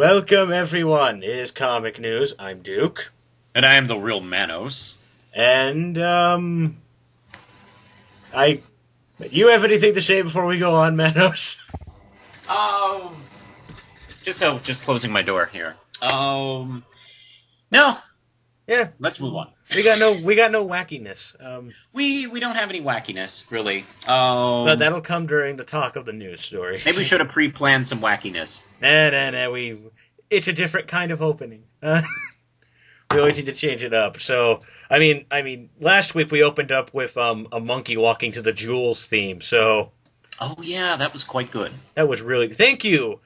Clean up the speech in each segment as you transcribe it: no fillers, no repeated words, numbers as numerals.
Welcome, everyone. It is Comic News. I'm Duke. And I am the real Manos. And, do you have anything to say before we go on, Manos? Just closing my door here. No. Yeah. Let's move on. We got no wackiness. We don't have any wackiness, really. But that'll come during the talk of the news stories. Maybe we should have pre-planned some wackiness. Nah. It's a different kind of opening. We always need to change it up. So, I mean, last week we opened up with a monkey walking to the Jewels theme. So. Oh yeah, that was quite good. That was really. Thank you.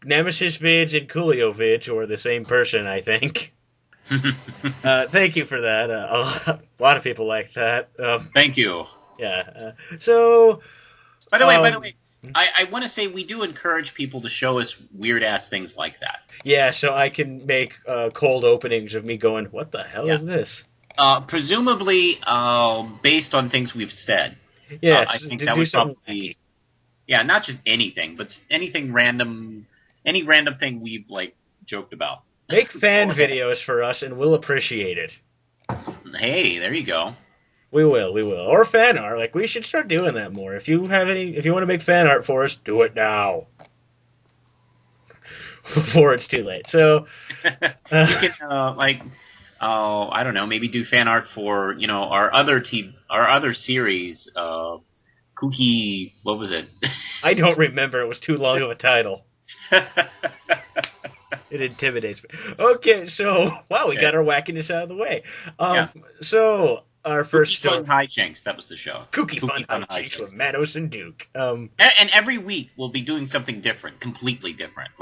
Nemesis Vids and Coolio Vids were the same person, I think. Thank you for that. A lot of people like that. Thank you. Yeah. So. By the way, I want to say we do encourage people to show us weird-ass things like that. Yeah, so I can make cold openings of me going, what the hell is this? Presumably based on things we've said. Yes, I think that would probably... Yeah, not just anything, but anything random... Any random thing we've, joked about. Make fan videos for us, and we'll appreciate it. Hey, there you go. We will. Or fan art. We should start doing that more. If you want to make fan art for us, do it now. Before it's too late. So, you can, I don't know, maybe do fan art for, our other series, Kooky, what was it? I don't remember. It was too long of a title. It intimidates me. Okay, so, wow, we got our wackiness out of the way. So, our first story. Fun Hijinks, that was the show. Kooky Fun Hijinks with Manos and Duke. And every week we'll be doing something different, completely different.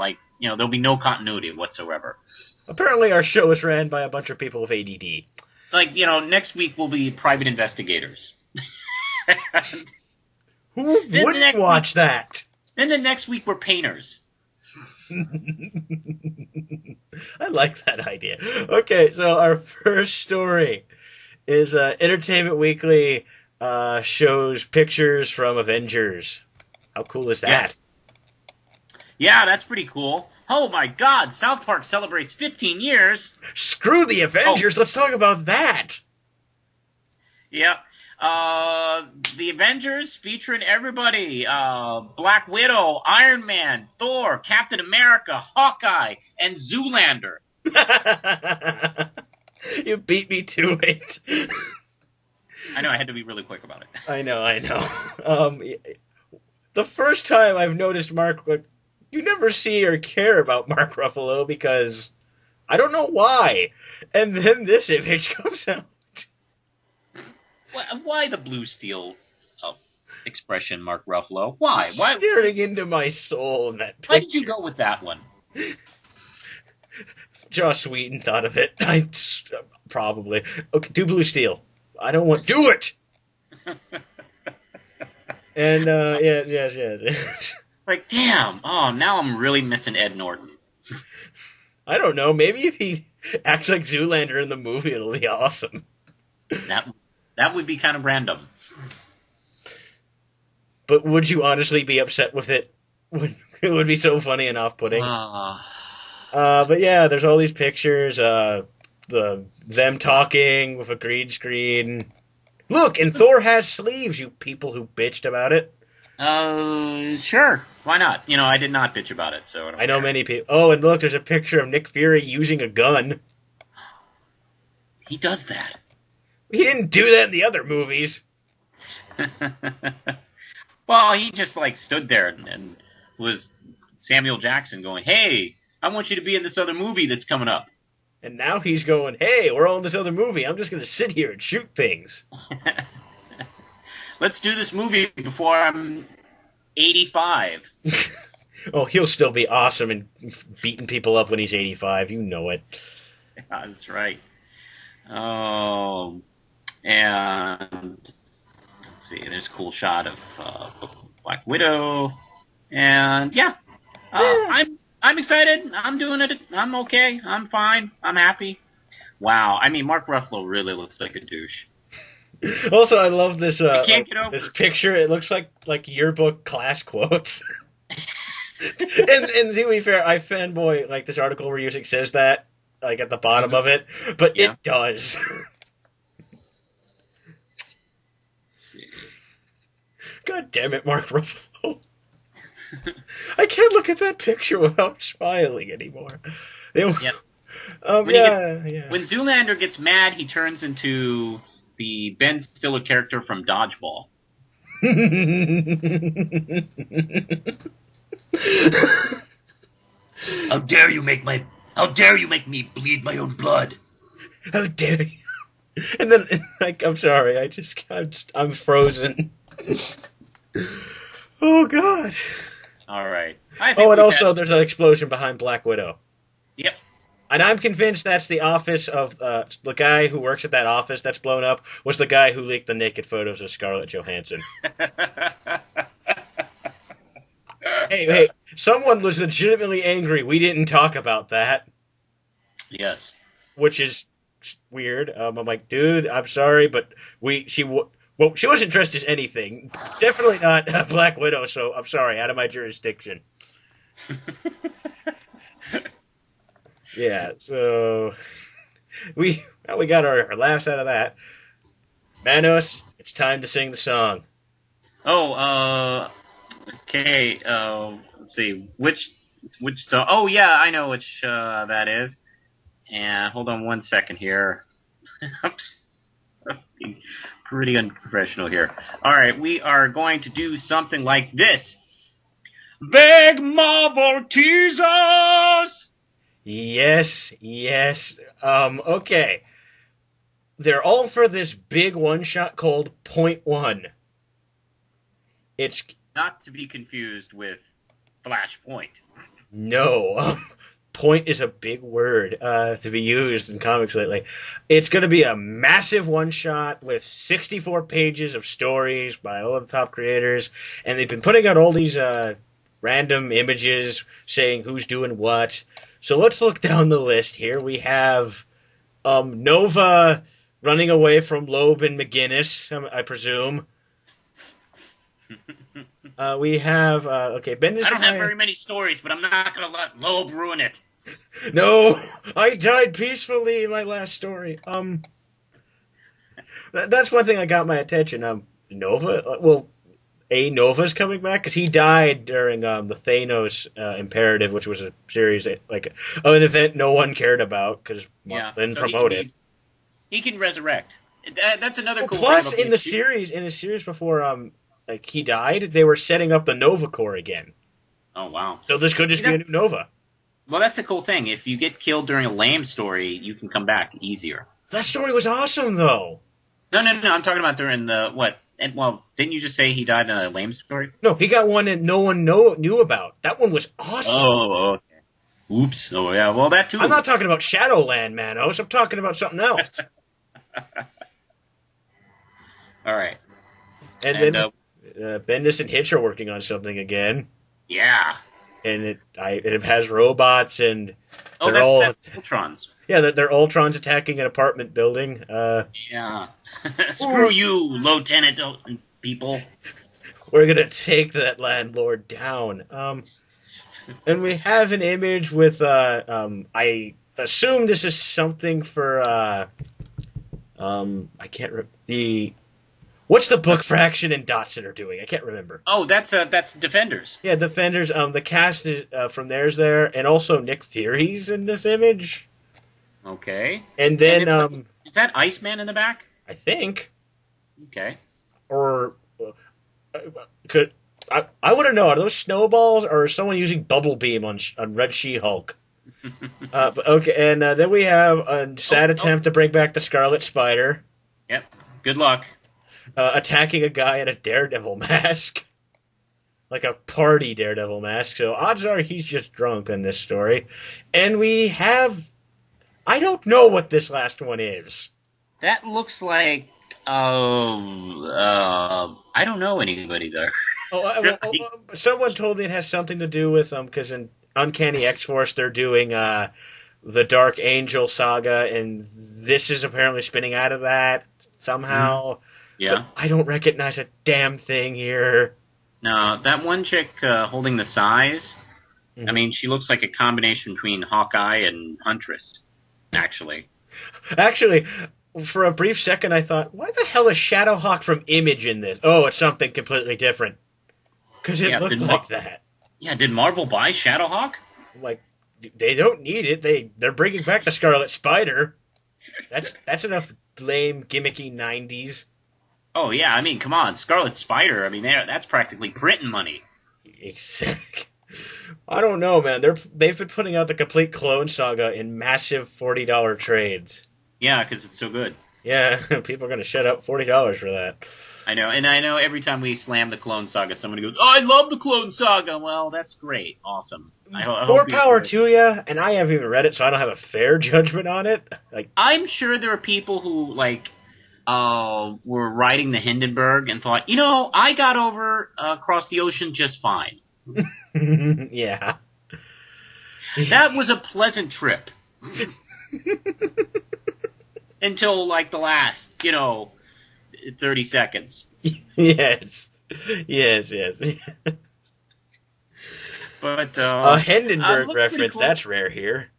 There'll be no continuity whatsoever. Apparently our show is ran by a bunch of people with ADD. Next week we'll be private investigators. Who wouldn't watch that? Then the next week we're painters. I like that idea. Okay, so our first story is Entertainment Weekly shows pictures from Avengers. How cool is that? Yes. Yeah, that's pretty cool. Oh my god, South Park celebrates 15 years. Screw the Avengers, let's talk about that. Yeah. The Avengers featuring everybody. Black Widow, Iron Man, Thor, Captain America, Hawkeye, and Zoolander. You beat me to it. I know, I had to be really quick about it. I know. The first time I've noticed Mark, you never see or care about Mark Ruffalo because I don't know why. And then this image comes out. Why the blue steel expression, Mark Ruffalo? Why? Staring into my soul in that picture. Why did you go with that one? Joss Whedon thought of it. Probably. Okay, do blue steel. I don't want... Do it! And, yes. Damn. Oh, now I'm really missing Ed Norton. I don't know. Maybe if he acts like Zoolander in the movie, it'll be awesome. That would be kind of random. But would you honestly be upset with it? It would be so funny and off-putting. But yeah, there's all these pictures, them talking with a green screen. Look, and Thor has sleeves, you people who bitched about it. Sure. Why not? I did not bitch about it, so I know many people. Oh, and look, there's a picture of Nick Fury using a gun. He does that. He didn't do that in the other movies. Well, he just, stood there and was Samuel Jackson going, hey, I want you to be in this other movie that's coming up. And now he's going, hey, we're all in this other movie. I'm just going to sit here and shoot things. Let's do this movie before I'm 85. Oh, he'll still be awesome and beating people up when he's 85. You know it. Yeah, that's right. Oh, and let's see. There's a cool shot of Black Widow, and yeah. I'm excited. I'm doing it. I'm okay. I'm fine. I'm happy. Wow. I mean, Mark Ruffalo really looks like a douche. Also, I love this I can't get over this picture. It looks like yearbook class quotes. And to be fair, I fanboy like this article where Usyk says that like at the bottom of it, but Yeah. it does. God damn it, Mark Ruffalo. I can't look at that picture without smiling anymore. Yep. When Zoolander gets mad, he turns into the Ben Stiller character from Dodgeball. How dare you make me bleed my own blood? How dare you? And then, like, I'm sorry, I'm frozen. Oh, God. All right. And also, there's an explosion behind Black Widow. Yep. And I'm convinced that's the office of the guy who works at that office that's blown up was the guy who leaked the naked photos of Scarlett Johansson. Hey, someone was legitimately angry. We didn't talk about that. Yes. Which is weird. I'm like, dude, I'm sorry, but she wasn't dressed as anything. Definitely not Black Widow, so I'm sorry, out of my jurisdiction. Yeah, so we got our laughs out of that. Manos, it's time to sing the song. Okay. Let's see which song. Oh yeah, I know which that is. And hold on one second here. Oops. Pretty unprofessional here. All right, we are going to do something like this. Big Marvel teasers. Yes. Okay. They're all for this big one-shot called Point One. It's not to be confused with Flashpoint. No. Point is a big word to be used in comics lately. It's going to be a massive one-shot with 64 pages of stories by all of the top creators, and they've been putting out all these random images saying who's doing what. So let's look down the list here. We have Nova running away from Loeb and McGinnis, I presume. We have Bendis. I don't have very many stories, but I'm not going to let Loeb ruin it. No, I died peacefully in my last story. That's one thing that got my attention. Nova. Nova's coming back because he died during the Thanos Imperative, which was a series an event no one cared about because Mark didn't promote it. He can resurrect. That's another cool plus, thing. In the series before he died, they were setting up the Nova Corps again. Oh wow! So this could just be a new Nova. Well, that's a cool thing. If you get killed during a lame story, you can come back easier. That story was awesome, though. No. I'm talking about during the what? And didn't you just say he died in a lame story? No, he got one that no one knew about. That one was awesome. Oh, okay. Oops. Oh, yeah. Well, that too. I'm not talking about Shadowland, Manos. I'm talking about something else. All right. And then Bendis and Hitch are working on something again. Yeah. And it has robots and that's Ultrons. Yeah, they're Ultrons attacking an apartment building. Yeah. Screw you, Lieutenant people. We're gonna take that landlord down. And we have an image with I assume this is something for I can't what's the book Fraction and Dotson are doing? I can't remember. Oh, that's Defenders. Yeah, Defenders. The cast is, from there's there, and also Nick Fury's in this image. Okay. And then is that Iceman in the back? I think. Okay. Or I want to know, are those snowballs or is someone using bubble beam on Red She-Hulk? Okay, and then we have a sad attempt to bring back the Scarlet Spider. Yep. Good luck. Attacking a guy in a Daredevil mask. Like a party Daredevil mask. So odds are he's just drunk in this story. And we have... I don't know what this last one is. That looks like... I don't know anybody there. Someone told me it has something to do with because in Uncanny X-Force they're doing the Dark Angel saga, and this is apparently spinning out of that somehow. Yeah. But I don't recognize a damn thing here. No, that one chick holding the size Mm-hmm. I mean, she looks like a combination between Hawkeye and Huntress, actually. Actually, for a brief second, I thought, why the hell is Shadowhawk from Image in this? Oh, it's something completely different. Because it looked like that. Yeah, did Marvel buy Shadowhawk? Like, they don't need it. They're bringing back the Scarlet Spider. That's enough lame, gimmicky 90s. Oh, yeah, I mean, come on. Scarlet Spider, I mean, that's practically printing money. Exactly. I don't know, man. They've been putting out the complete Clone Saga in massive $40 trades. Yeah, because it's so good. Yeah, people are going to shut up $40 for that. I know, and I know every time we slam the Clone Saga, somebody goes, "Oh, I love the Clone Saga." Well, that's great, awesome. More power to you, and I haven't even read it, so I don't have a fair judgment on it. Like, I'm sure there are people who were riding the Hindenburg and thought, I got over across the ocean just fine. Yeah, that was a pleasant trip until the last, 30 seconds. Yes. But a Hindenburg reference, cool. That's rare here.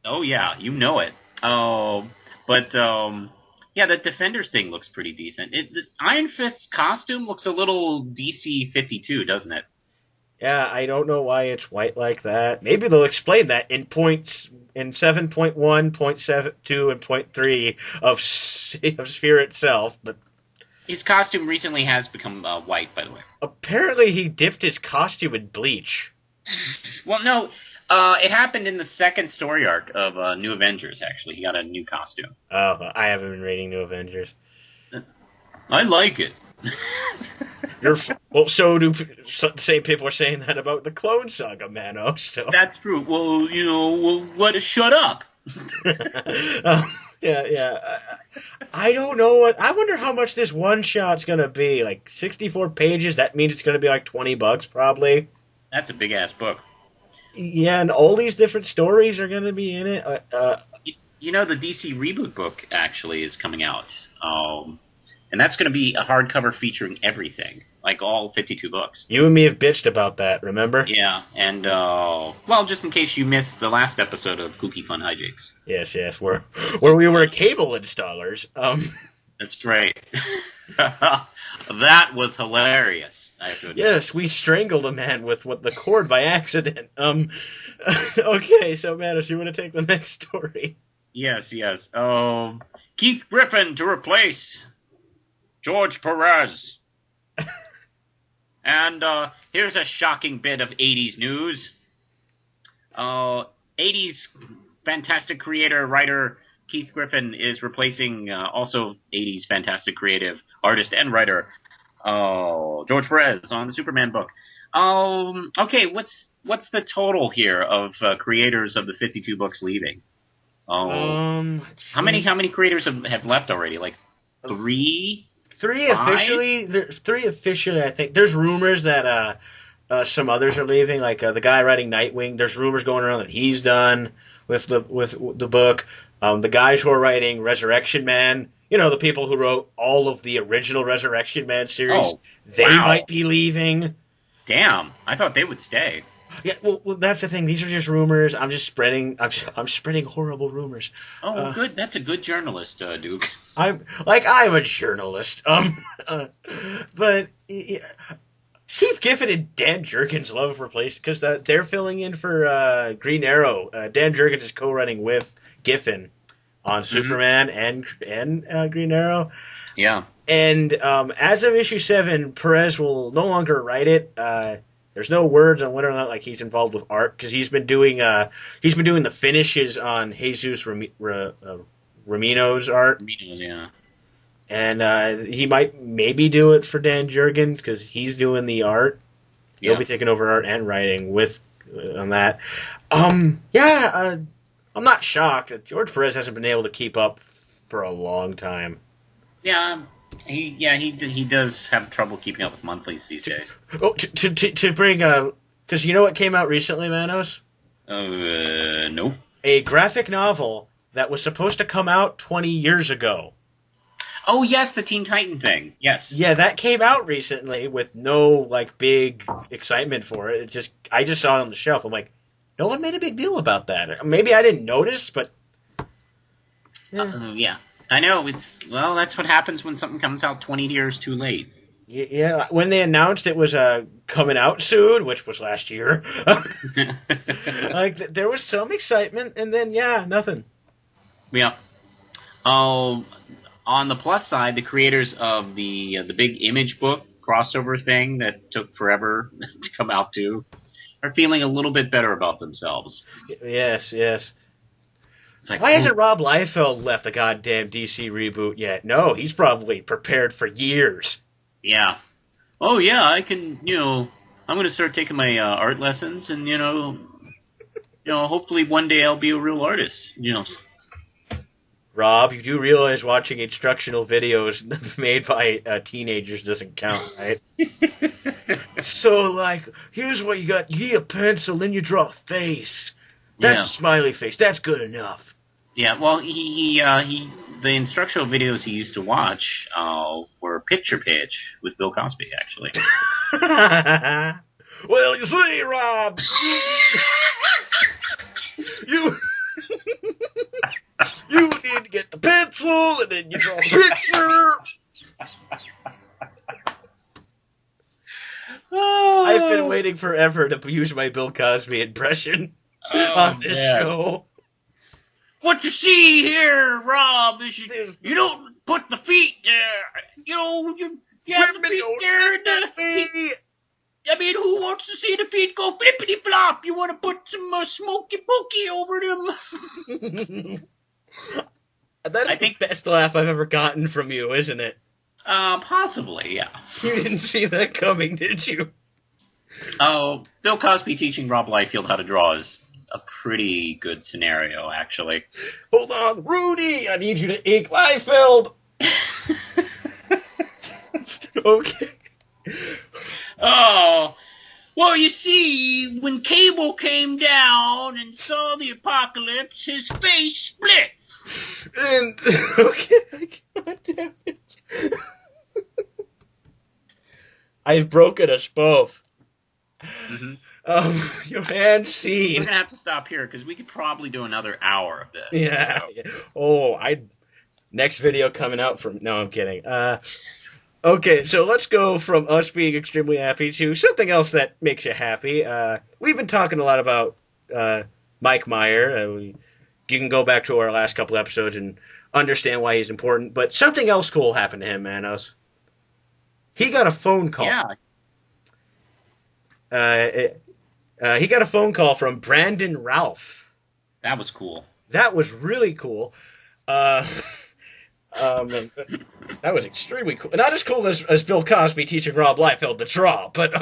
Oh yeah, you know it. But yeah, the Defenders thing looks pretty decent. The Iron Fist's costume looks a little DC 52, doesn't it? Yeah, I don't know why it's white like that. Maybe they'll explain that in points in 7.1, 0.72, and 0.3 of Sphere itself, but his costume recently has become white, by the way. Apparently he dipped his costume in bleach. Well, no, it happened in the second story arc of New Avengers, actually. He got a new costume. Oh, I haven't been reading New Avengers. I like it. Well, so do the same people are saying that about the Clone Saga, Manos. So. That's true. Well, shut up. Yeah. I don't know I wonder how much this one shot's gonna be. 64 pages. That means it's gonna be $20 probably. That's a big ass book. Yeah, and all these different stories are gonna be in it. The DC reboot book actually is coming out. And that's going to be a hardcover featuring everything, all 52 books. You and me have bitched about that, remember? Yeah, and, just in case you missed the last episode of Kooky Fun Hijinks. Yes, where we were cable installers. That's right. That was hilarious, I have to admit. Yes, we strangled a man with the cord by accident. Okay, so, Manos, you want to take the next story? Yes. Keith Giffen to replace George Perez. And here's a shocking bit of 80s news. 80s fantastic creator, writer Keith Giffen is replacing also 80s fantastic creative artist and writer George Perez on the Superman book. Okay, what's the total here of creators of the 52 books leaving? How many creators have left already? 3? Three officially. There's 3 officially. I think there's rumors that some others are leaving. The guy writing Nightwing. There's rumors going around that he's done with the book. The guys who are writing Resurrection Man. The people who wrote all of the original Resurrection Man series. They might be leaving. Damn, I thought they would stay. Yeah, well, that's the thing. These are just rumors. I'm just spreading. I'm spreading horrible rumors. Oh, good. That's a good journalist, Duke. I'm a journalist. But yeah, Keith Giffen and Dan Jurgens love replaced because they're filling in for Green Arrow. Dan Jurgens is co-writing with Giffen on Superman and Green Arrow. Yeah. And as of issue 7, Perez will no longer write it. There's no words on whether or not he's involved with art because he's been doing the finishes on Jesus Ramino's art. Ramino's, yeah. And he might maybe do it for Dan Jurgens because he's doing the art. He'll be taking over art and writing on that. I'm not shocked. George Perez hasn't been able to keep up for a long time. Yeah. He does have trouble keeping up with monthlies these days. Oh, to bring because you know what came out recently, Manos? No. A graphic novel that was supposed to come out 20 years ago. Oh yes, the Teen Titan thing. Yes. Yeah, that came out recently with no big excitement for it. I just saw it on the shelf. I'm like, no one made a big deal about that. Maybe I didn't notice, but yeah. I know, that's what happens when something comes out 20 years too late. Yeah, when they announced it was coming out soon, which was last year, like there was some excitement, and then nothing. Yeah. Oh, on the plus side, the creators of the big image book crossover thing that took forever to come out too are feeling a little bit better about themselves. Yes. It's like, why hasn't Rob Liefeld left the goddamn DC reboot yet? No, he's probably prepared for years. Yeah. Oh, yeah, I can, I'm going to start taking my art lessons and, hopefully one day I'll be a real artist, Rob, you do realize watching instructional videos made by teenagers doesn't count, right? So, like, here's what you got. You get a pencil, then you draw a face. That's a smiley face. That's good enough. Yeah, well, the instructional videos he used to watch were Picture Pitch with Bill Cosby, actually. Well, you see, Rob, you need to get the pencil, and then you draw the picture. I've been waiting forever to use my Bill Cosby impression on this show. What you see here, Rob, is you don't put the feet there. You have the feet there. I mean, who wants to see the feet go flippity flop? You want to put some smoky pokey over them. That is the best laugh I've ever gotten from you, isn't it? Possibly, yeah. You didn't see that coming, did you? Oh, Bill Cosby teaching Rob Liefeld how to draw is a pretty good scenario, actually. Hold on, Rudy! I need you to ink Liefeld! Okay. Oh, well, you see, when Cable came down and saw the apocalypse, his face split. And, okay, God damn it. I've broken us both. Mm-hmm. Your hand scene. We're going to have to stop here, because we could probably do another hour of this. Yeah. So. Oh, next video coming out from... No, I'm kidding. Okay, so let's go from us being extremely happy to something else that makes you happy. We've been talking a lot about Mike Meyer. You can go back to our last couple episodes and understand why he's important. But something else cool happened to him, Manos. He got a phone call. Yeah. He got a phone call from Brandon Routh. That was cool. That was really cool. That was extremely cool. Not as cool as Bill Cosby teaching Rob Liefeld to draw, but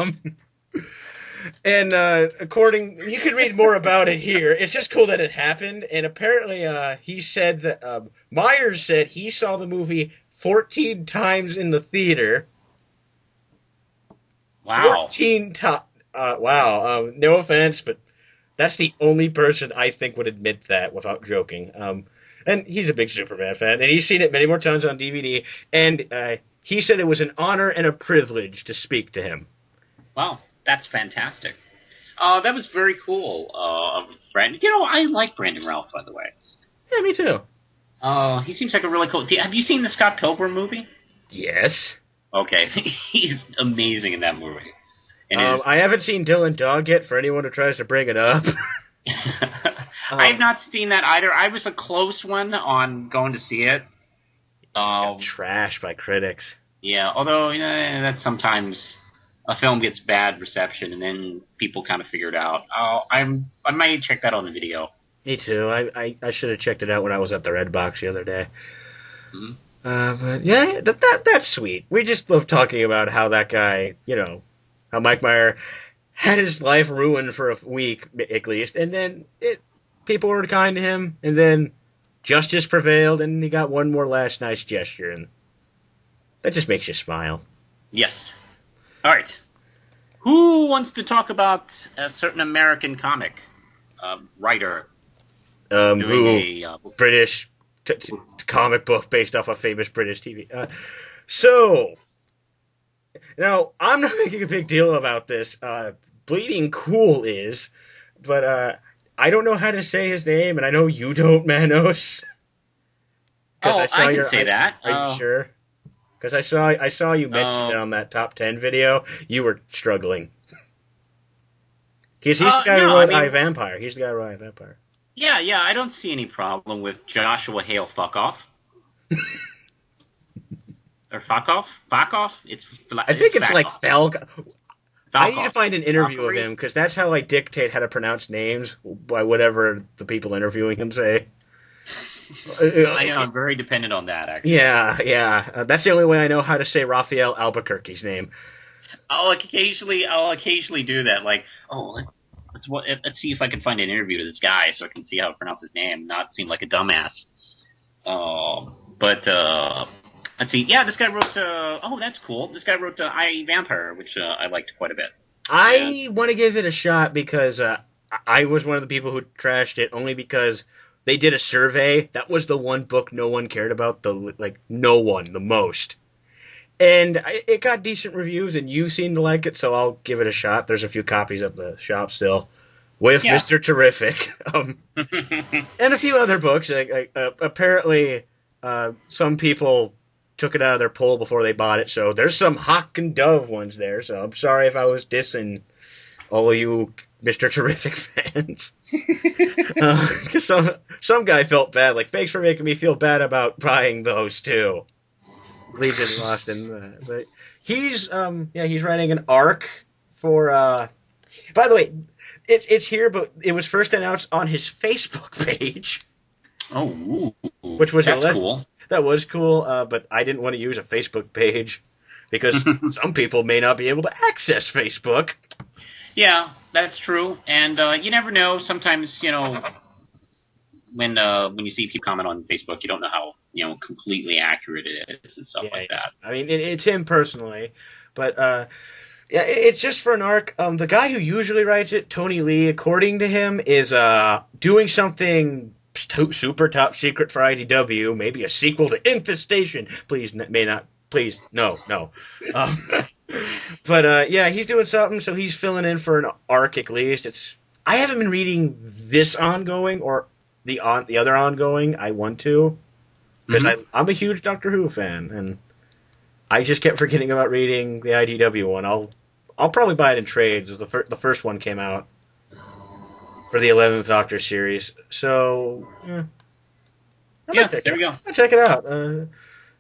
and you can read more about it here. It's just cool that it happened, and apparently he said that Meyer said he saw the movie 14 times in the theater. Wow. 14 times. Wow. No offense, but that's the only person I think would admit that without joking. And he's a big Superman fan, and he's seen it many more times on DVD, and he said it was an honor and a privilege to speak to him. Wow, that's fantastic. That was very cool, Brandon. I like Brandon Routh, by the way. Yeah, me too. He seems like a really cool... Have you seen the Scott Pilgrim movie? Yes. Okay. He's amazing in that movie. And I haven't seen Dylan Dog yet, for anyone who tries to bring it up. I have not seen that either. I was a close one on going to see it. Trashed by critics. Yeah, although that's sometimes a film gets bad reception and then people kind of figure it out. I might check that on the video. Me too. I should have checked it out when I was at the Red Box the other day. Mm-hmm. But yeah, that's sweet. We just love talking about how that guy, how Mike Meyer had his life ruined for a week, at least, and then people were kind to him, and then justice prevailed, and he got one more last nice gesture, and that just makes you smile. Yes. All right. Who wants to talk about a certain American comic writer? British comic book based off a famous British TV. So, I'm not making a big deal about this. Bleeding Cool is, but I don't know how to say his name, and I know you don't, Manos. I can say that. Are you sure? Because I saw you mention it on that top 10 video. You were struggling. Because he's the guy who wrote iVampire. He's the guy who wrote iVampire. Yeah, I don't see any problem with Joshua Hale Fuckoff. Or Fuckoff? I think it's like Fialkov. I need to find an interview of him, because that's how I dictate how to pronounce names by whatever the people interviewing him say. I know, I'm very dependent on that, actually. Yeah. That's the only way I know how to say Raphael Albuquerque's name. I'll occasionally do that. Like, let's see if I can find an interview with this guy so I can see how to pronounce his name, not seem like a dumbass. But let's see. Yeah, this guy wrote. That's cool. This guy wrote iVampire, which I liked quite a bit. I want to give it a shot because I was one of the people who trashed it only because they did a survey. That was the one book no one cared about. The most. And it got decent reviews, and you seem to like it, so I'll give it a shot. There's a few copies at the shop still with Mr. Terrific. And a few other books. Apparently, some people took it out of their pull before they bought it, so there's some Hawk and Dove ones there, so I'm sorry if I was dissing all of you Mr. Terrific fans. Because some guy felt bad, like, thanks for making me feel bad about buying those, too. Legion lost in that. But he's writing an arc for, by the way, it's here, but it was first announced on his Facebook page. Oh, which was cool. That was cool, but I didn't want to use a Facebook page because some people may not be able to access Facebook. Yeah, that's true, and you never know. Sometimes, when you see people comment on Facebook, you don't know how completely accurate it is and stuff like that. I mean, it's him personally, but it's just for an arc. The guy who usually writes it, Tony Lee, according to him, is doing something super top secret for IDW, maybe a sequel to Infestation. Please, no. But he's doing something, so he's filling in for an arc at least. I haven't been reading this ongoing or the other ongoing. I want to, because I'm a huge Doctor Who fan, and I just kept forgetting about reading the IDW one. I'll probably buy it in trades, as the first one came out for the 11th Doctor series. So there we go. I'll check it out.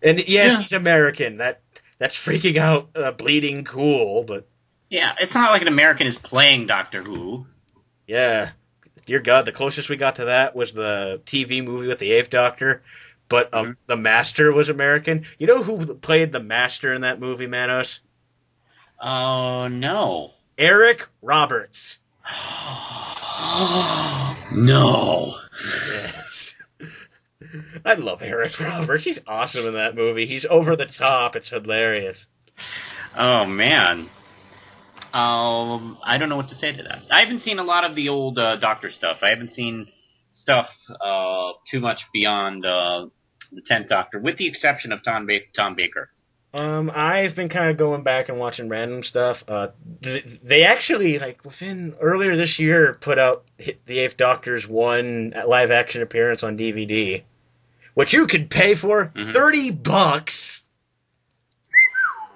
And yes, he's American. That's freaking out, bleeding cool, but yeah, it's not like an American is playing Doctor Who. Yeah. Dear God, the closest we got to that was the TV movie with the 8th Doctor, but the Master was American. You know who played the Master in that movie, Manos? Oh, no. Eric Roberts. No. Yes. I love Eric Roberts. He's awesome in that movie. He's over the top. It's hilarious. Oh, man. I don't know what to say to that. I haven't seen a lot of the old Doctor stuff. I haven't seen stuff too much beyond the 10th Doctor, with the exception of Tom Baker. I've been kind of going back and watching random stuff. They actually, earlier this year, put out the 8th Doctor's one live-action appearance on DVD, which you could pay for $30.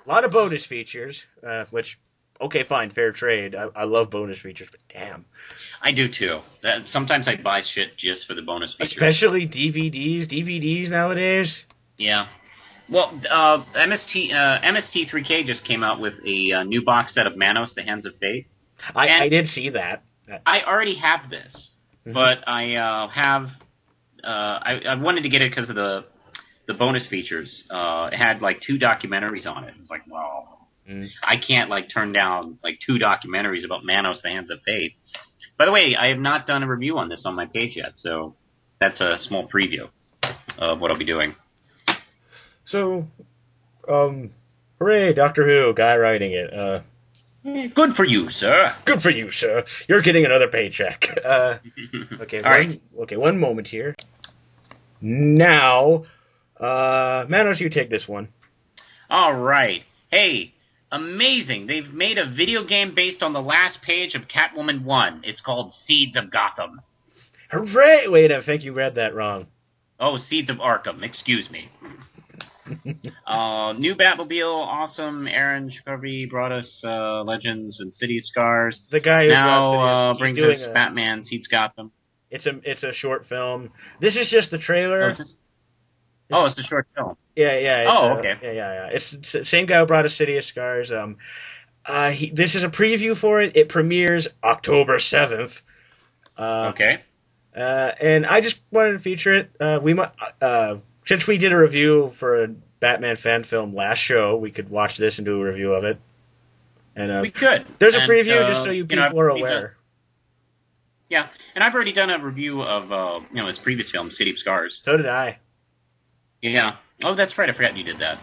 A lot of bonus features, which... Okay, fine, fair trade. I love bonus features, but damn. I do too. Sometimes I buy shit just for the bonus features. Especially DVDs nowadays. Yeah. Well, MST3K just came out with a new box set of Manos, The Hands of Fate. I did see that. I already have this, but I wanted to get it because of the bonus features. It had 2 documentaries on it. It's like, wow. I can't turn down 2 documentaries about Manos, The Hands of Fate. By the way, I have not done a review on this on my page yet, so that's a small preview of what I'll be doing. So, hooray, Doctor Who, guy writing it. Good for you, sir. Good for you, sir. You're getting another paycheck. Okay, all right. Okay, one moment here. Now, Manos, you take this one. All right. Hey. Amazing. They've made a video game based on the last page of Catwoman 1. It's called Seeds of Gotham. Hooray! Wait, I think you read that wrong. Oh, Seeds of ARKHAM. Excuse me. New Batmobile, awesome. Aaron Shkovy brought us Legends and City Scars. The guy who now brings us Batman, Seeds Gotham. It's a short film. This is just the trailer. It's a short film. Yeah. Okay. Yeah. It's the same guy who brought us City of Scars. This is a preview for it. It premieres October 7th. Okay. And I just wanted to feature it. Since we did a review for a Batman fan film last show, we could watch this and do a review of it. And we could. There's a preview just so people are aware. Yeah, and I've already done a review of his previous film, City of Scars. So did I. Yeah. Oh, that's right. I forgot you did that.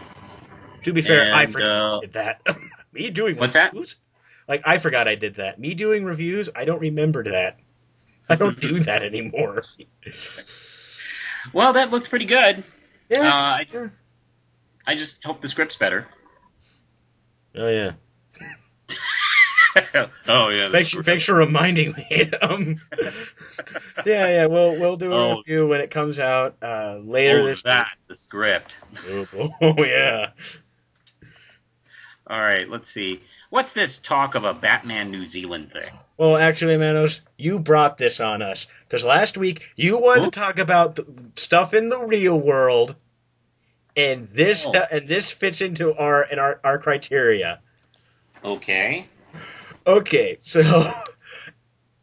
To be fair, I forgot I did that. Me doing what's reviews? Like, I forgot I did that. Me doing reviews, I don't remember that. I don't do that anymore. Well, that looked pretty good. Yeah. I just hope the script's better. Oh, yeah. Oh, yeah. Thanks for reminding me. We'll do a review when it comes out later this week. The script. Oh, yeah. All right, let's see. What's this talk of a Batman New Zealand thing? Well, actually, Manos, you brought this on us. Because last week, you wanted to talk about stuff in the real world, and this fits into our criteria. Okay. Okay, so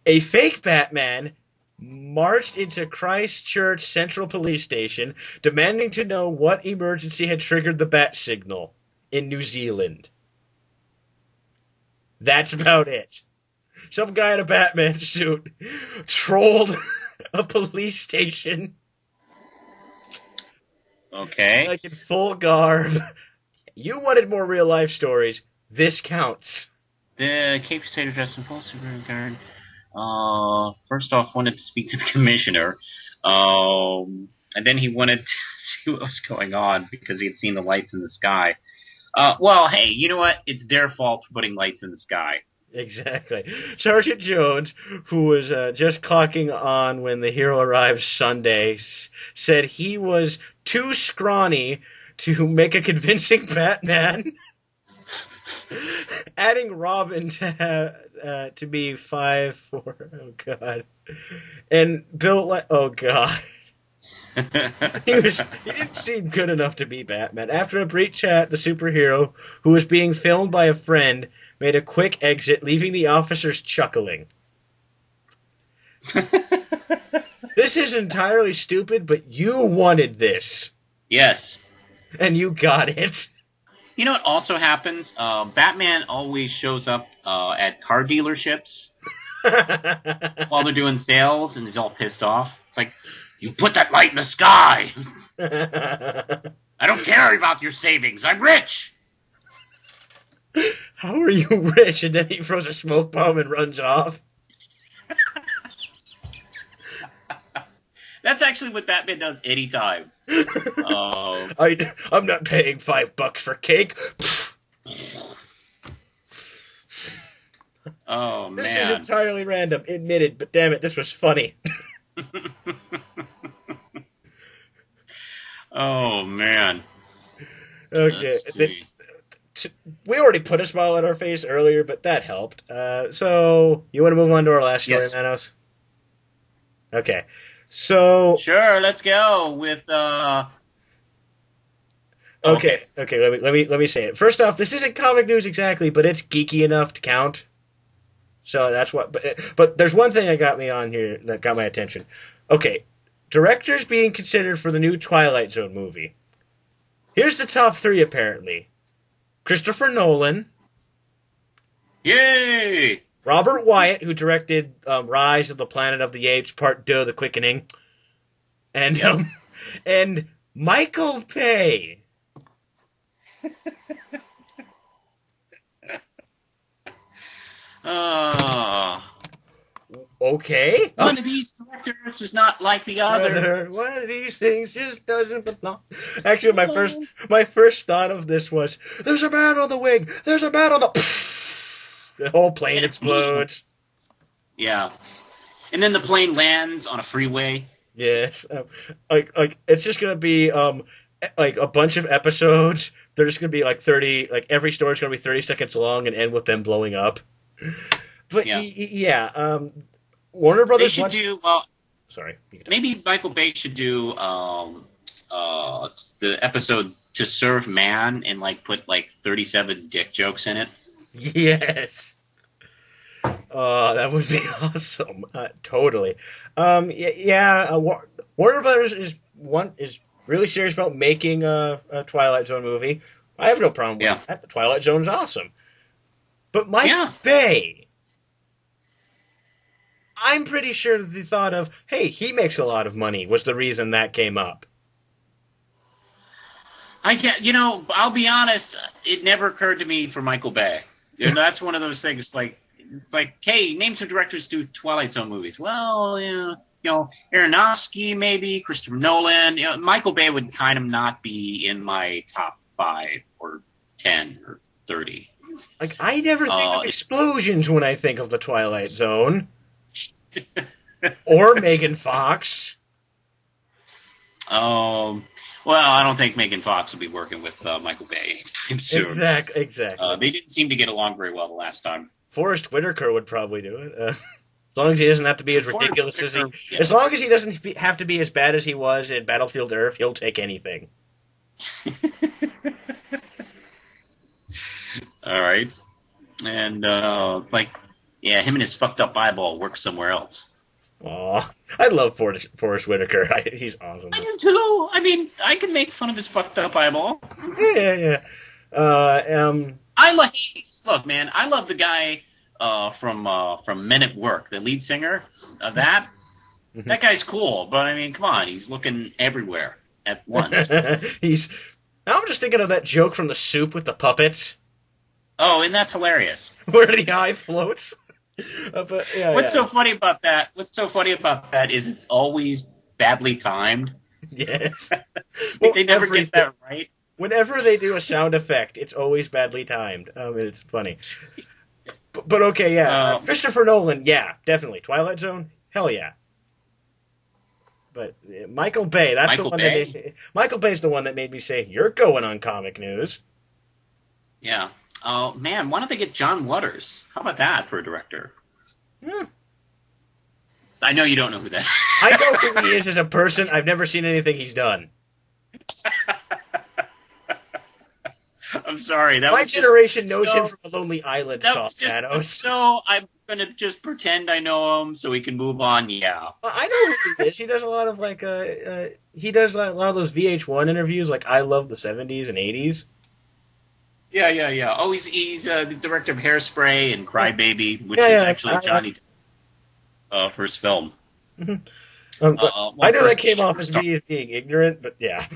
a fake Batman marched into Christchurch Central Police Station demanding to know what emergency had triggered the bat signal in New Zealand. That's about it. Some guy in a Batman suit trolled a police station. Okay. Like in full garb. You wanted more real-life stories. This counts. The Cape Crusader dressed in full super guard. First off, wanted to speak to the commissioner. And then he wanted to see what was going on because he had seen the lights in the sky. Well, hey, you know what? It's their fault for putting lights in the sky. Exactly. Sergeant Jones, who was just clocking on when the hero arrived Sunday, said he was too scrawny to make a convincing Batman, adding Robin to be 5'4". Oh, God. And built like... Oh, God. He didn't seem good enough to be Batman. After a brief chat, the superhero, who was being filmed by a friend, made a quick exit, leaving the officers chuckling. This is entirely stupid, but you wanted this. Yes. And you got it. You know what also happens? Batman always shows up at car dealerships while they're doing sales, and he's all pissed off. It's like... You put that light in the sky! I don't care about your savings. I'm rich! How are you rich? And then he throws a smoke bomb and runs off. That's actually what Batman does anytime. I'm not paying $5 for cake. Oh, man. This is entirely random, admitted, but damn it, this was funny. Oh, man. Okay. We already put a smile on our face earlier, but that helped. So, you want to move on to our last story, yes. Manos? Okay. So... Sure, let's go with... Okay. Let me say it. First off, this isn't comic news exactly, but it's geeky enough to count. So that's what... But there's one thing that got me on here that got my attention. Okay. Directors being considered for the new Twilight Zone movie. Here's the top 3, apparently. Christopher Nolan. Yay! Robert Wyatt, who directed Rise of the Planet of the Apes, Part 2, The Quickening. And Michael Bay. Okay. One of these directors is not like the other. One of these things just doesn't belong. Actually, my first thought of this was, there's a man on the wing. There's a man on the... The whole plane explodes. Yeah. And then the plane lands on a freeway. Yes, like it's just gonna be like a bunch of episodes. They're just gonna be like 30. Like every story's gonna be 30 seconds long and end with them blowing up. But yeah, Warner Brothers. They should do well. Sorry. Maybe Michael Bay should do the episode "To Serve Man" and like put like 37 dick jokes in it. Yes. That would be awesome. Totally. Warner Brothers is really serious about making a Twilight Zone movie. I have no problem with that. The Twilight Zone's awesome. But Mike Bay, I'm pretty sure the thought of, hey, he makes a lot of money was the reason that came up. I'll be honest, it never occurred to me for Michael Bay. That's one of those things it's like, hey, name some directors who do Twilight Zone movies. Well, Aronofsky maybe, Christopher Nolan. Michael Bay would kind of not be in my top 5 or 10 or 30. Like, I never think of explosions when I think of the Twilight Zone. Or Megan Fox. Well, I don't think Megan Fox will be working with Michael Bay anytime soon. Exactly. They didn't seem to get along very well the last time. Forrest Whitaker would probably do it. As long as he doesn't have to be as ridiculous as he... Yeah. As long as he doesn't have to be as bad as he was in Battlefield Earth, he'll take anything. All right. And, him and his fucked up eyeball work somewhere else. Aw, I love Forrest Whitaker. He's awesome. I do too. I mean, I can make fun of his fucked up eyeball. Yeah. Look, man, I love the guy from Men at Work, the lead singer of that. Mm-hmm. That guy's cool, but I mean, come on, he's looking everywhere at once. I'm just thinking of that joke from The Soup with the puppets. Oh, and that's hilarious. Where the eye floats. What's so funny about that? What's so funny about that is it's always badly timed. Yes. They never get that right. Whenever they do a sound effect, it's always badly timed. It's funny. But okay, yeah. Christopher Nolan, yeah, definitely. Twilight Zone, hell yeah. But Michael Bay, Michael Bay's the one that made me say, you're going on Comic News. Yeah. Oh, man, why don't they get John Waters? How about that for a director? I know you don't know who that is. I know who he is as a person. I've never seen anything he's done. I'm sorry. My generation knows him from a Lonely Island song, Manos. So I'm going to just pretend I know him so we can move on, yeah. I know who he is. He does a lot of, he does a lot of those VH1 interviews, like I Love the 70s and 80s. Yeah. Oh, he's the director of Hairspray and Cry Baby, which is actually Johnny Depp's first film. Mm-hmm. I know that came off as me being ignorant, but yeah.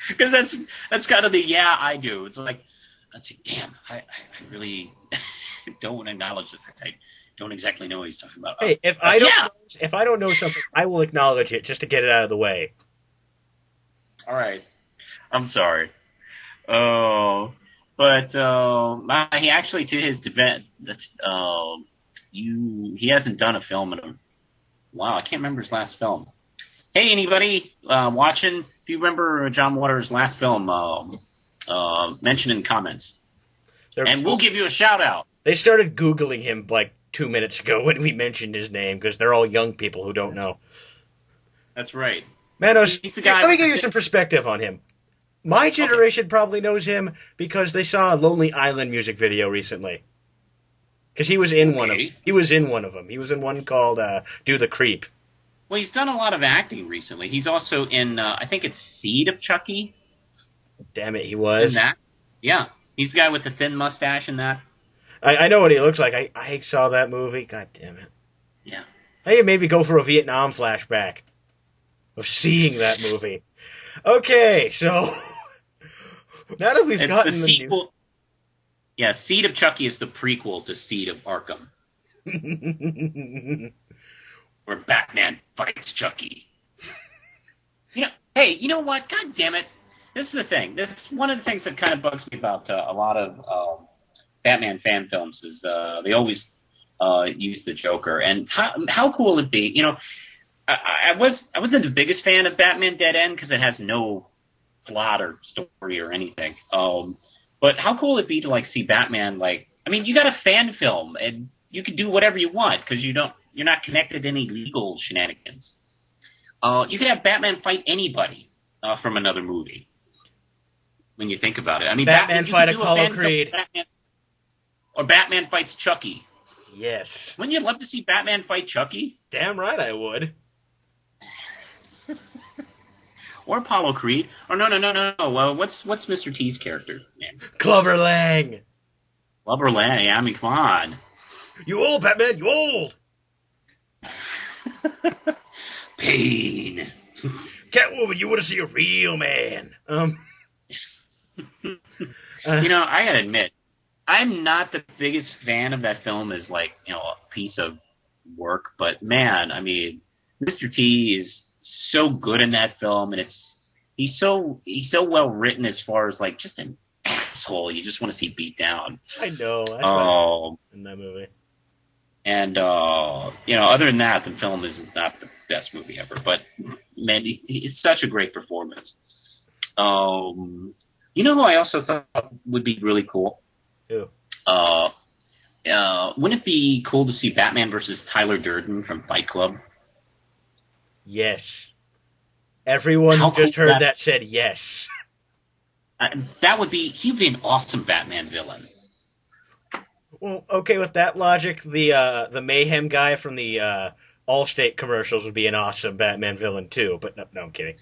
Because that's kind of the I do. It's like, let's see, damn, I really don't acknowledge the fact I don't exactly know what he's talking about. Hey, if I don't know something, I will acknowledge it just to get it out of the way. All right. I'm sorry. Oh, but he actually, to his defense, he hasn't done a film in a while. I can't remember his last film. Hey, anybody watching? If you remember John Waters' last film, mention in comments, and we'll give you a shout out. They started Googling him like 2 minutes ago when we mentioned his name because they're all young people who don't know. That's right. Manos, let me give you some perspective on him. My generation probably knows him because they saw a Lonely Island music video recently. Because he was in one of them. He was in one of them. He was in one called Do the Creep. Well, he's done a lot of acting recently. He's also in, I think it's Seed of Chucky. Damn it, he was. In that? Yeah. He's the guy with the thin mustache in that. I know what he looks like. I saw that movie. God damn it. Yeah. I could maybe go for a Vietnam flashback of seeing that movie. Okay, so now that we've gotten the sequel. Yeah, Seed of Chucky is the prequel to Seed of Arkham. Where Batman fights Chucky. Hey, you know what? God damn it. This is the thing. This is one of the things that kind of bugs me about a lot of Batman fan films is they always use the Joker. And how cool would it be? You know, I wasn't the biggest fan of Batman Dead End because it has no plot or story or anything. But how cool would it be to like see Batman you got a fan film and you can do whatever you want because you're not connected to any legal shenanigans. You could have Batman fight anybody from another movie. When you think about it, I mean, Batman fight Apollo Creed, or Batman fights Chucky. Yes. Wouldn't you love to see Batman fight Chucky? Damn right I would. Or Apollo Creed. Or no. Well, what's Mr. T's character? Man. Clubber Lang. Clubber Lang. I mean, come on. You old, Batman. You old. Pain. Catwoman, you want to see a real man. You know, I gotta admit, I'm not the biggest fan of that film as a piece of work, but man, I mean, Mr. T is so good in that film, and he's so well written as far as just an asshole you just want to see beat down. I know. That's what in that movie. And other than that, the film is not the best movie ever. But man, it's such a great performance. You know who I also thought would be really cool? Who? Wouldn't it be cool to see Batman versus Tyler Durden from Fight Club? Yes. Everyone who just heard that said yes. He'd be an awesome Batman villain. Well, okay, with that logic, the Mayhem guy from the Allstate commercials would be an awesome Batman villain too, but no, I'm kidding.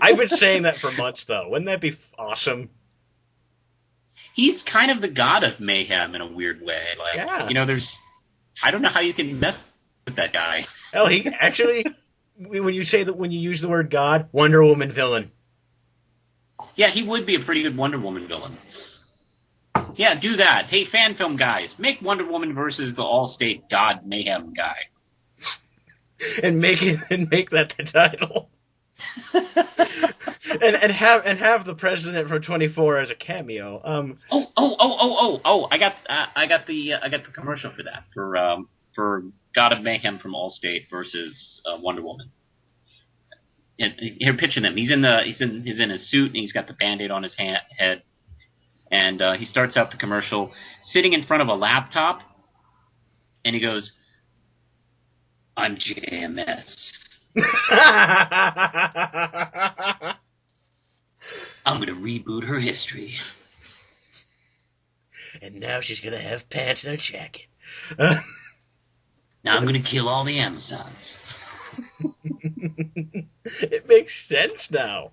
I've been saying that for months, though. Wouldn't that be awesome? He's kind of the god of mayhem in a weird way. I don't know how you can mess with that guy. Hell, he actually, when you use the word god, Wonder Woman villain. Yeah, he would be a pretty good Wonder Woman villain. Yeah, do that. Hey, fan film guys, make Wonder Woman versus the Allstate God Mayhem guy, and make that the title. and have the president from 24 as a cameo. I got the commercial for that for God of Mayhem from Allstate versus Wonder Woman. And here, picture them. He's in his suit and he's got the Band-Aid on his head, and he starts out the commercial sitting in front of a laptop, and he goes, "I'm JMS." I'm going to reboot her history. And now she's going to have pants and a jacket. Now I'm going to kill all the Amazons. It makes sense now.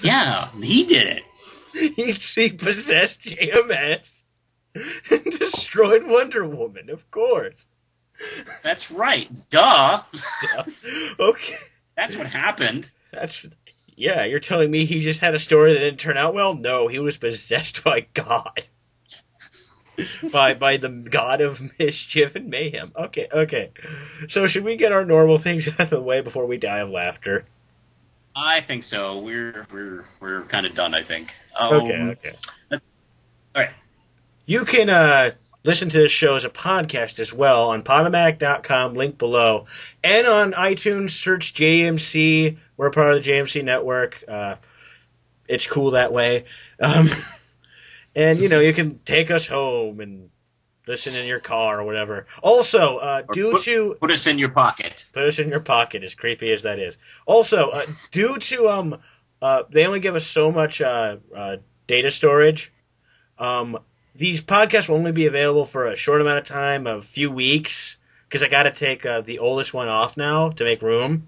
Yeah, he did it. He possessed JMS and destroyed Wonder Woman, of course. That's right. Duh. Okay. That's what happened. Yeah, you're telling me he just had a story that didn't turn out well? No, he was possessed by God. by the god of mischief and mayhem. Okay. So should we get our normal things out of the way before we die of laughter? I think so. We're kind of done, I think. Okay. All right. You can listen to this show as a podcast as well on Podomatic.com, link below. And on iTunes, search JMC. We're part of the JMC network. It's cool that way. And, you can take us home and listen in your car or whatever. Also, put us in your pocket. Put us in your pocket, as creepy as that is. Also, due to they only give us so much data storage, these podcasts will only be available for a short amount of time, a few weeks, because I got to take the oldest one off now to make room.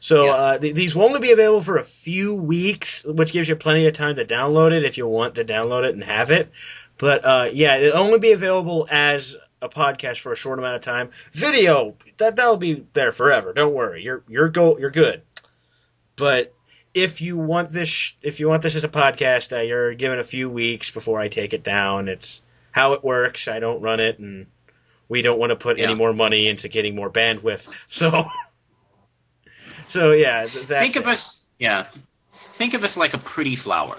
So these will only be available for a few weeks, which gives you plenty of time to download it if you want to download it and have it. But it'll only be available as a podcast for a short amount of time. Video, that'll be there forever. Don't worry, you're good. But if you want this as a podcast, you're given a few weeks before I take it down. It's how it works. I don't run it, and we don't want to put any more money into getting more bandwidth. So yeah, that's Think of us like a pretty flower.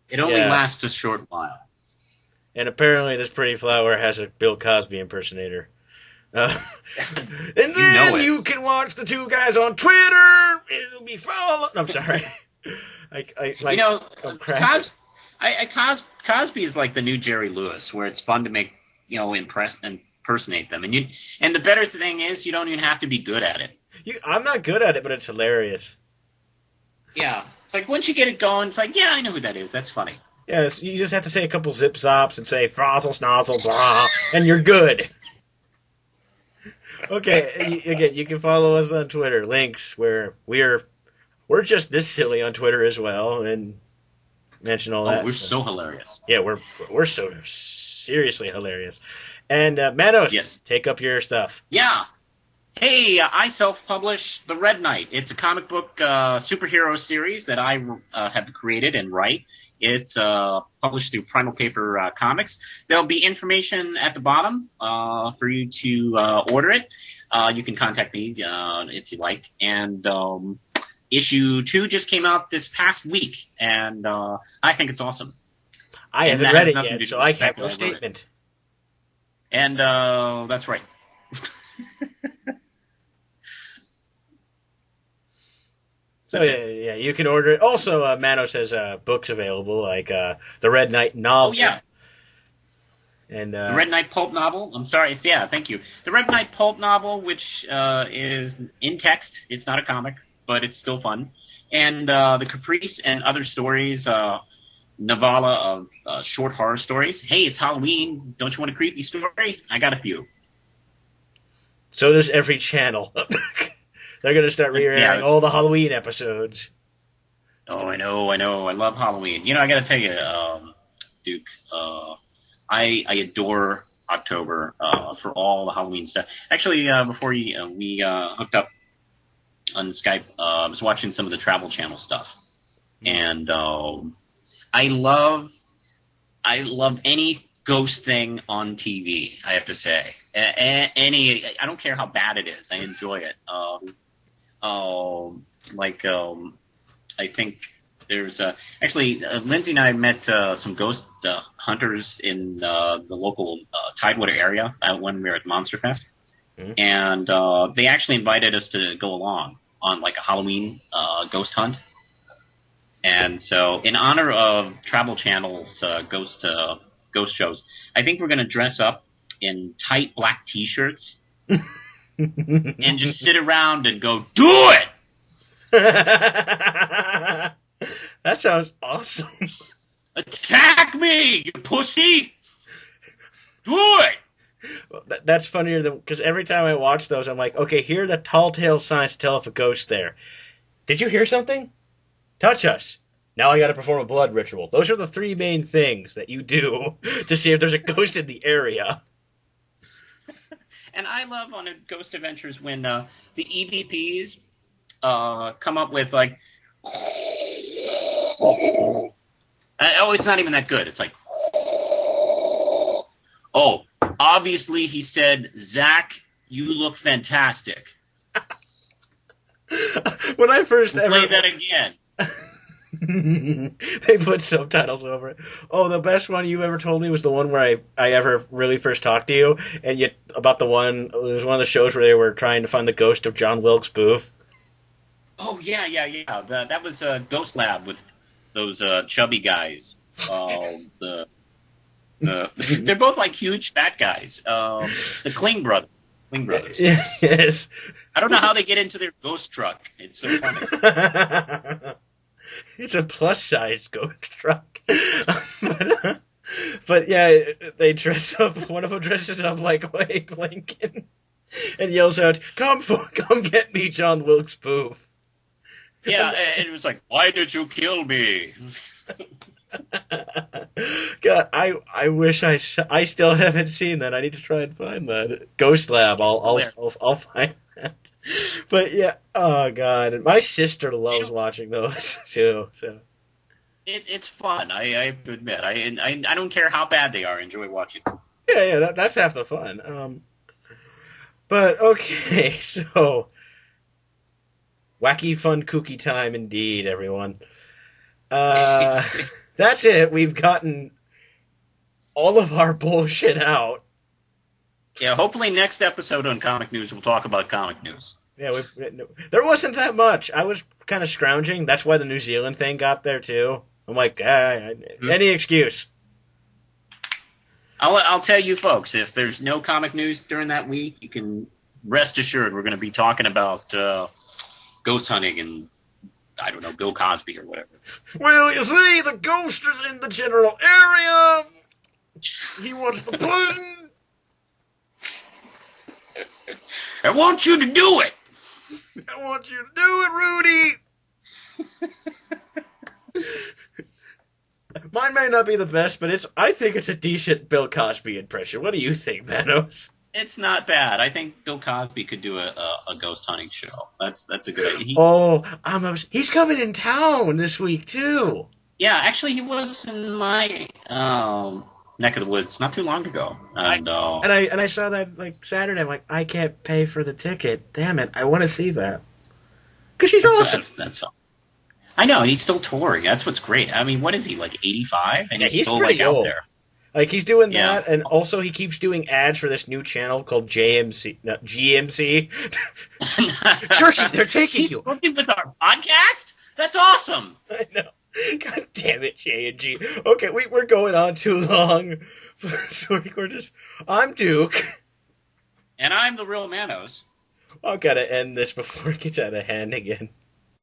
It only lasts a short while. And apparently this pretty flower has a Bill Cosby impersonator. And then you can watch the two guys on Twitter. It'll be followed. I'm sorry. Cosby is like the new Jerry Lewis, where it's fun to make, impersonate them. And the better thing is, you don't even have to be good at it. I'm not good at it, but it's hilarious. Yeah. It's like, once you get it going, it's like, yeah, I know who that is. That's funny. Yes, you just have to say a couple zip-zops and say, frazzle, snozzle, blah, and you're good. Okay, again, you can follow us on Twitter. Links where we're just this silly on Twitter as well, and mention all that. Oh, we're so hilarious. Yeah, we're so seriously hilarious. And Manos, yes. Take up your stuff. Yeah. Hey, I self-publish The Red Knight. It's a comic book superhero series that I have created and write. It's published through Primal Paper Comics. There'll be information at the bottom for you to order it. You can contact me if you like. And issue 2 just came out this past week, and I think it's awesome. I haven't read it yet, so I have no statement. And that's right. So yeah, you can order it. Also, Manos has books available, like the Red Knight novel. Oh yeah, and the Red Knight pulp novel. I'm sorry, thank you. The Red Knight pulp novel, which is in text. It's not a comic, but it's still fun. And the Caprice and Other Stories novella of short horror stories. Hey, it's Halloween. Don't you want a creepy story? I got a few. So there's every channel. They're going to start re-airing all the Halloween episodes. Oh, I know. I love Halloween. I got to tell you, Duke, I adore October for all the Halloween stuff. Actually, before we hooked up on Skype, I was watching some of the Travel Channel stuff. And I love any ghost thing on TV, I have to say. I don't care how bad it is. I enjoy it. I think there's actually Lindsay and I met some ghost hunters in the local Tidewater area when we were at Monster Fest, and they actually invited us to go along on like a Halloween ghost hunt. And so, in honor of Travel Channel's ghost shows, I think we're going to dress up in tight black T-shirts and just sit around and go, do it! That sounds awesome. Attack me, you pussy! Do it! Well, that's funnier than, because every time I watch those, I'm like, okay, here are the tall tale signs to tell if a ghost's there. Did you hear something? Touch us. Now I got to perform a blood ritual. Those are the 3 main things that you do to see if there's a ghost in the area. And I love on Ghost Adventures when the EVPs come up with like, it's not even that good. It's like, obviously he said, Zach, you look fantastic. When I first play that again. They put subtitles over it. Oh, the best one you ever told me was the one where I ever really first talked to you, and yet about it was one of the shows where they were trying to find the ghost of John Wilkes Booth. Oh yeah. That was Ghost Lab with those chubby guys. They're both like huge fat guys. The Kling brothers. Yes. I don't know how they get into their ghost truck. It's so funny. It's a plus-size ghost truck. But yeah, they dress up. One of them dresses up like Abe Lincoln and yells out, "Come get me, John Wilkes Booth." Yeah, and it was like, "Why did you kill me?" God, I wish I still haven't seen that. I need to try and find that Ghost Lab. I'll find that. But yeah, oh God, and my sister loves watching those too. So it's fun. I have to admit, I don't care how bad they are. I enjoy watching them. Yeah, that's half the fun. But okay, so wacky, fun, kooky time indeed, everyone. That's it. We've gotten all of our bullshit out. Yeah, hopefully next episode on Comic News we'll talk about comic news. Yeah, there wasn't that much. I was kind of scrounging. That's why the New Zealand thing got there, too. I'm like, any excuse. I'll tell you folks, if there's no comic news during that week, you can rest assured we're going to be talking about ghost hunting and, I don't know, Bill Cosby or whatever. Well, you see, the ghost is in the general area. He wants the pudding. I want you to do it. I want you to do it, Rudy. Mine may not be the best, but I think it's a decent Bill Cosby impression. What do you think, Manos? It's not bad. I think Bill Cosby could do a ghost hunting show. That's a good idea. He's coming in town this week too. Yeah, actually, he was in my neck of the woods not too long ago, and I saw that like Saturday. I'm like, I can't pay for the ticket. Damn it! I want to see that because he's awesome. That's all. I know, and he's still touring. That's what's great. I mean, what is he, like 85? And he's still pretty old. Out there. Like he's doing that, and also he keeps doing ads for this new channel called GMC. Turkey, they're taking you. Working with our podcast? That's awesome. I know. God damn it, J&G. Okay, we're going on too long. I'm Duke. And I'm the real Manos. I've got to end this before it gets out of hand again.